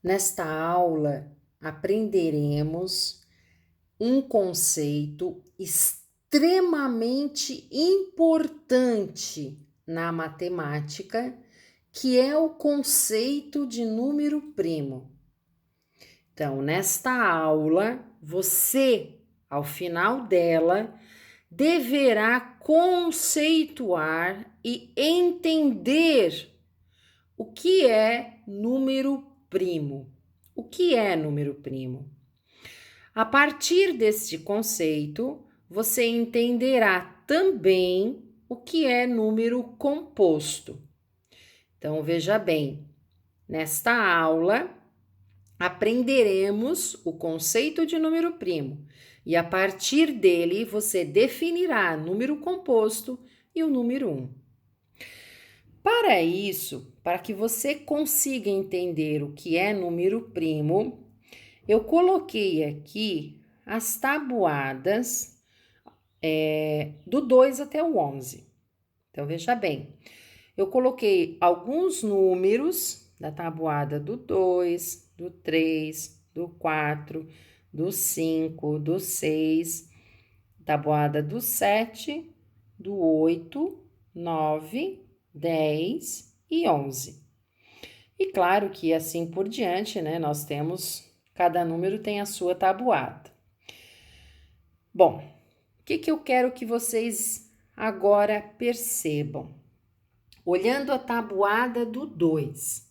Nesta aula, aprenderemos um conceito extremamente importante na matemática, que é o conceito de número primo. Então, nesta aula, você, ao final dela, deverá conceituar e entender o que é número primo. O que é número primo? A partir deste conceito, você entenderá também o que é número composto. Então, veja bem, nesta aula, aprenderemos o conceito de número primo e a partir dele você definirá número composto e o número 1. Para isso, para que você consiga entender o que é número primo, eu coloquei aqui as tabuadas do 2 até o 11. Então, veja bem, eu coloquei alguns números da tabuada do 2, do 3, do 4, do 5, do 6, tabuada do 7, do 8, 9, 10 e 11. E claro que assim por diante, né? Nós temos, cada número tem a sua tabuada. Bom, o que eu quero que vocês agora percebam? Olhando a tabuada do 2,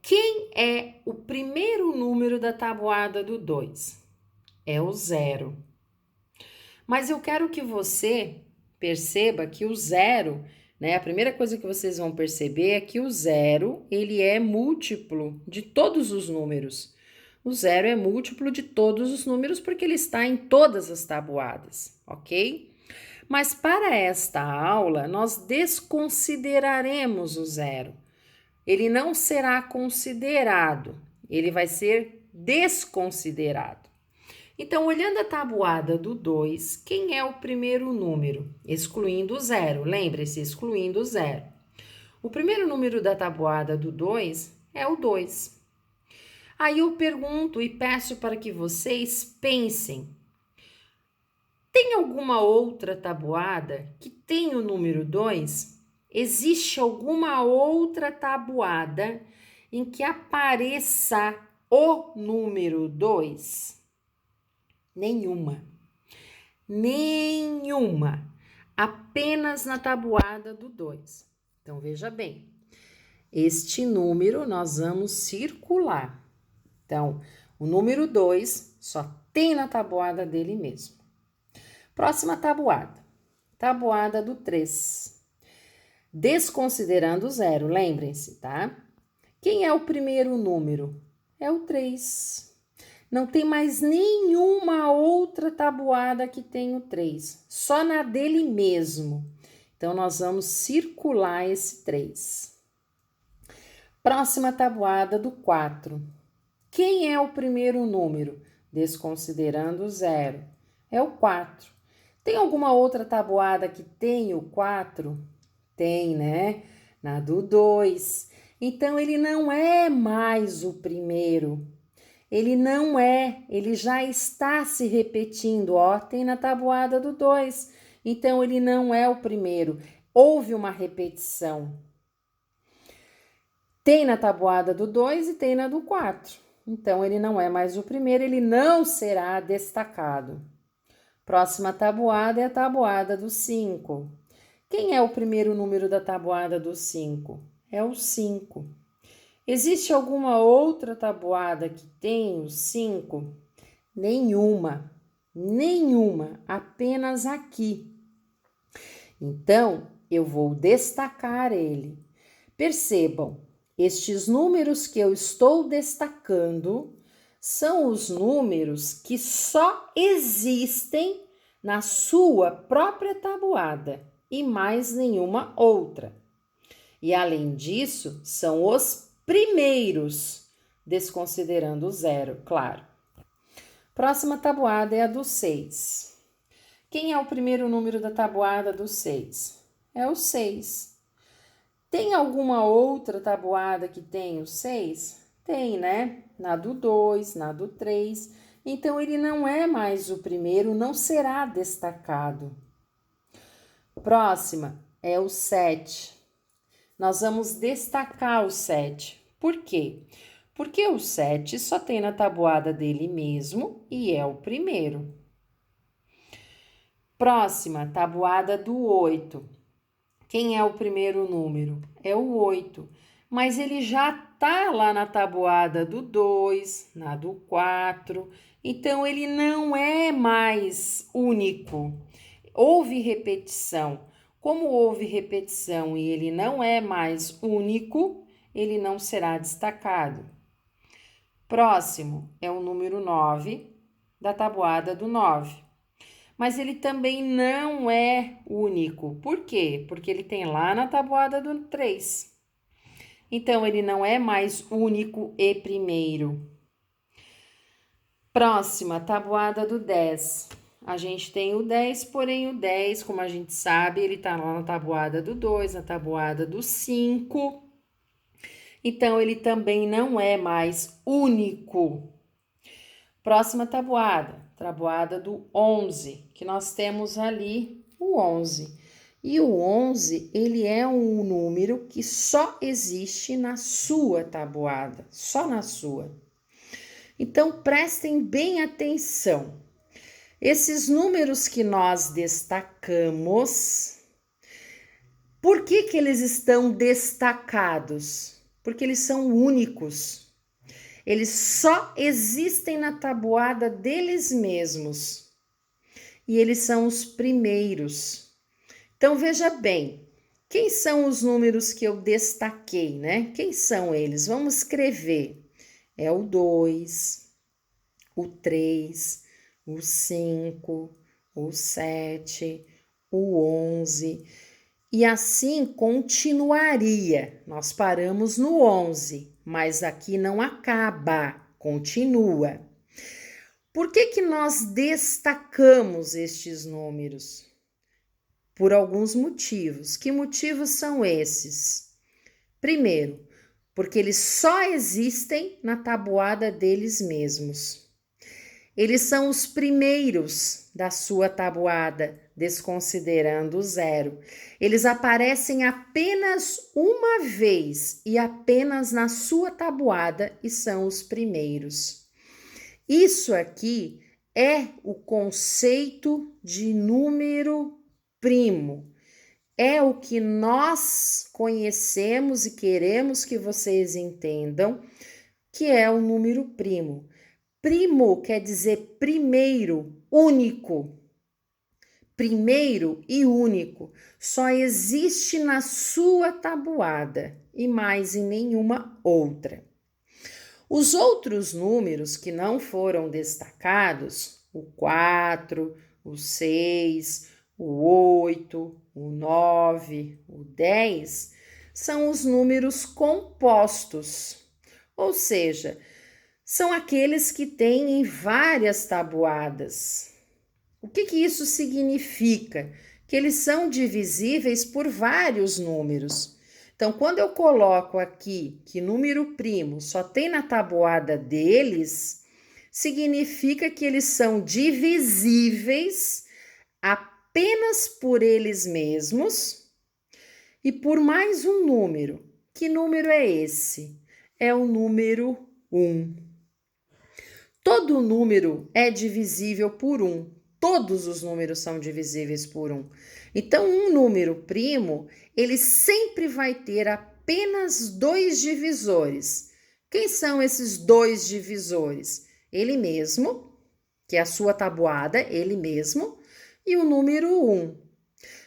quem é o primeiro número da tabuada do 2? É o 0. Mas eu quero que você perceba que o 0, né? A primeira coisa que vocês vão perceber é que o 0, ele é múltiplo de todos os números. O 0 é múltiplo de todos os números porque ele está em todas as tabuadas, ok? Mas para esta aula, nós desconsideraremos o 0. Ele não será considerado, ele vai ser desconsiderado. Então, olhando a tabuada do 2, quem é o primeiro número? Excluindo o 0, lembre-se, excluindo o 0. O primeiro número da tabuada do 2 é o 2. Aí eu pergunto e peço para que vocês pensem. Tem alguma outra tabuada que tem o número 2? Existe alguma outra tabuada em que apareça o número 2? Nenhuma. Nenhuma. Apenas na tabuada do 2. Então, veja bem. Este número nós vamos circular. Então, o número 2 só tem na tabuada dele mesmo. Próxima tabuada. Tabuada do 3. Desconsiderando o 0, lembrem-se, tá? Quem é o primeiro número? É o 3. Não tem mais nenhuma outra tabuada que tenha o 3, só na dele mesmo. Então, nós vamos circular esse 3. Próxima tabuada do 4. Quem é o primeiro número? Desconsiderando o 0. É o 4. Tem alguma outra tabuada que tem o 4? Tem, né? Na do 2. Então, ele não é mais o primeiro. Ele não é, ele já está se repetindo, ó, tem na tabuada do 2. Então, ele não é o primeiro. Houve uma repetição. Tem na tabuada do 2 e tem na do 4. Então, ele não é mais o primeiro, ele não será destacado. Próxima tabuada é a tabuada do 5. Quem é o primeiro número da tabuada do 5? É o 5. Existe alguma outra tabuada que tem o 5? Nenhuma, nenhuma, apenas aqui. Então, eu vou destacar ele. Percebam, estes números que eu estou destacando são os números que só existem na sua própria tabuada e mais nenhuma outra. E além disso, são os primeiros, desconsiderando o 0, claro. Próxima tabuada é a do 6. Quem é o primeiro número da tabuada do 6? É o 6. Tem alguma outra tabuada que tem o 6? Tem, né? Na do 2, na do 3. Então, ele não é mais o primeiro, não será destacado. Próxima é o 7. Nós vamos destacar o 7. Por quê? Porque o 7 só tem na tabuada dele mesmo e é o primeiro. Próxima, tabuada do 8. Quem é o primeiro número? É o 8. Mas ele já tá lá na tabuada do 2, na do 4. Então, ele não é mais único. Houve repetição. Como houve repetição e ele não é mais único, ele não será destacado. Próximo é o número 9, da tabuada do 9. Mas ele também não é único. Por quê? Porque ele tem lá na tabuada do 3. Então, ele não é mais único e primeiro. Próxima, tabuada do 10. A gente tem o 10, porém o 10, como a gente sabe, ele tá lá na tabuada do 2, na tabuada do 5. Então, ele também não é mais único. Próxima tabuada do 11, que nós temos ali o 11. E o 11, ele é um número que só existe na sua tabuada, só na sua. Então, prestem bem atenção. Esses números que nós destacamos, por que eles estão destacados? Porque eles são únicos. Eles só existem na tabuada deles mesmos. E eles são os primeiros. Então, veja bem, quem são os números que eu destaquei, né? Quem são eles? Vamos escrever. É o 2, o 3, o 5, o 7, o 11. E assim continuaria. Nós paramos no 11, mas aqui não acaba, continua. Por que nós destacamos estes números? Por alguns motivos. Que motivos são esses? Primeiro, porque eles só existem na tabuada deles mesmos. Eles são os primeiros da sua tabuada, desconsiderando o 0. Eles aparecem apenas uma vez e apenas na sua tabuada e são os primeiros. Isso aqui é o conceito de número primo. É o que nós conhecemos e queremos que vocês entendam, que é o número primo. Primo quer dizer primeiro, único. Primeiro e único. Só existe na sua tabuada e mais em nenhuma outra. Os outros números que não foram destacados, o 4, o 6, o 8, o 9, o 10, são os números compostos, ou seja, são aqueles que têm em várias tabuadas. O que isso significa? Que eles são divisíveis por vários números. Então, quando eu coloco aqui que número primo só tem na tabuada deles, significa que eles são divisíveis apenas por eles mesmos e por mais um número. Que número é esse? É o número 1. Todo número é divisível por 1. Todos os números são divisíveis por 1. Então, um número primo, ele sempre vai ter apenas 2 divisores. Quem são esses 2 divisores? Ele mesmo, que é a sua tabuada, ele mesmo, e o número 1.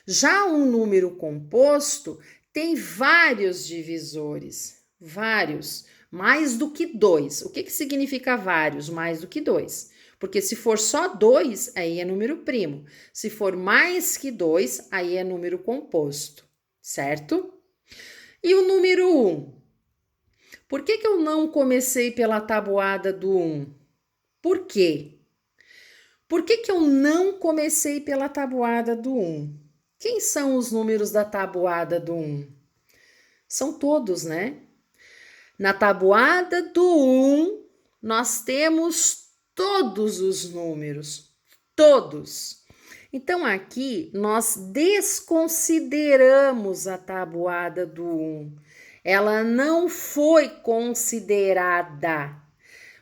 Já um número composto tem vários divisores, vários. Mais do que 2. O que significa vários? Mais do que 2. Porque se for só 2, aí é número primo. Se for mais que 2, aí é número composto, certo? E o número 1? Por que eu não comecei pela tabuada do 1? Por quê? Por que eu não comecei pela tabuada do 1? Quem são os números da tabuada do 1? São todos, né? Na tabuada do 1, nós temos todos os números, todos. Então, aqui, nós desconsideramos a tabuada do 1. Ela não foi considerada.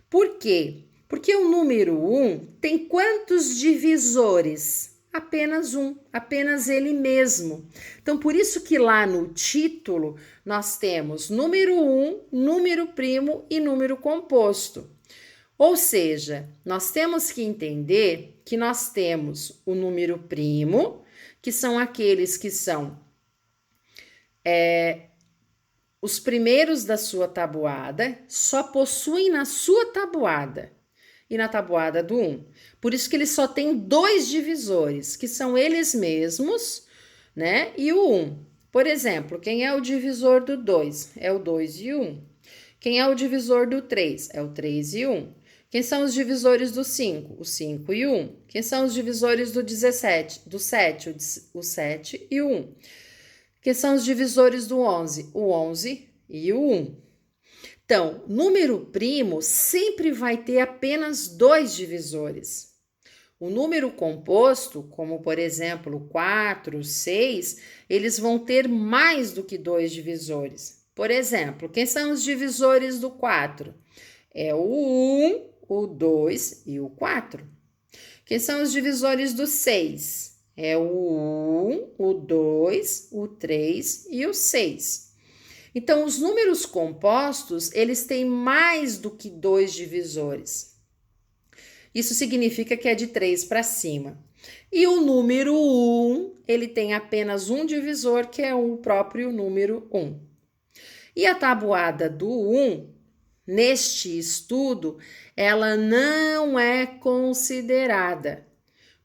Por quê? Porque o número 1 tem quantos divisores? Apenas um, apenas ele mesmo. Então, por isso que lá no título nós temos número 1, número primo e número composto. Ou seja, nós temos que entender que nós temos o número primo, que são aqueles que são os primeiros da sua tabuada, só possuem na sua tabuada e na tabuada do 1. Por isso que ele só tem 2 divisores, que são eles mesmos, né? E o 1. Por exemplo, quem é o divisor do 2? É o 2 e o 1. Quem é o divisor do 3? É o 3 e o 1. Quem são os divisores do 5? O 5 e o 1. Quem são os divisores do 17? Do 7? O 7 e o 1. Quem são os divisores do 11? O 11 e o 1. Então, número primo sempre vai ter apenas 2 divisores. O número composto, como por exemplo 4, 6, eles vão ter mais do que 2 divisores. Por exemplo, quem são os divisores do 4? É o 1, o 2 e o 4. Quem são os divisores do 6? É o 1, o 2, o 3 e o 6. Então, os números compostos, eles têm mais do que 2 divisores. Isso significa que é de 3 para cima. E o número 1, ele tem apenas um divisor, que é o próprio número 1. E a tabuada do 1, neste estudo, ela não é considerada.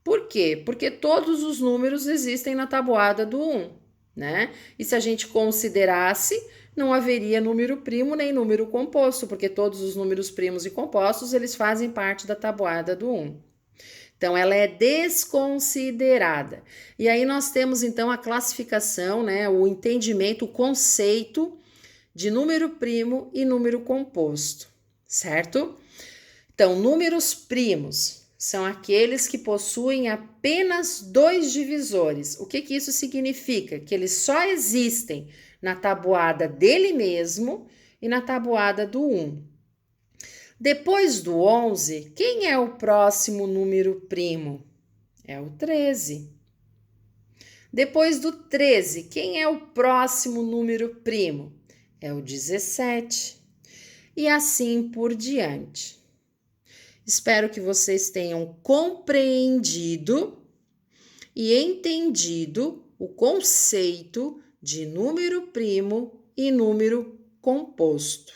Por quê? Porque todos os números existem na tabuada do 1, né? E se a gente considerasse, não haveria número primo nem número composto, porque todos os números primos e compostos, eles fazem parte da tabuada do 1. Então, ela é desconsiderada. E aí nós temos, então, a classificação, né? O entendimento, o conceito de número primo e número composto, certo? Então, números primos são aqueles que possuem apenas 2 divisores. O que isso significa? Que eles só existem na tabuada dele mesmo e na tabuada do 1. Depois do 11, quem é o próximo número primo? É o 13. Depois do 13, quem é o próximo número primo? É o 17. E assim por diante. Espero que vocês tenham compreendido e entendido o conceito de número primo e número composto.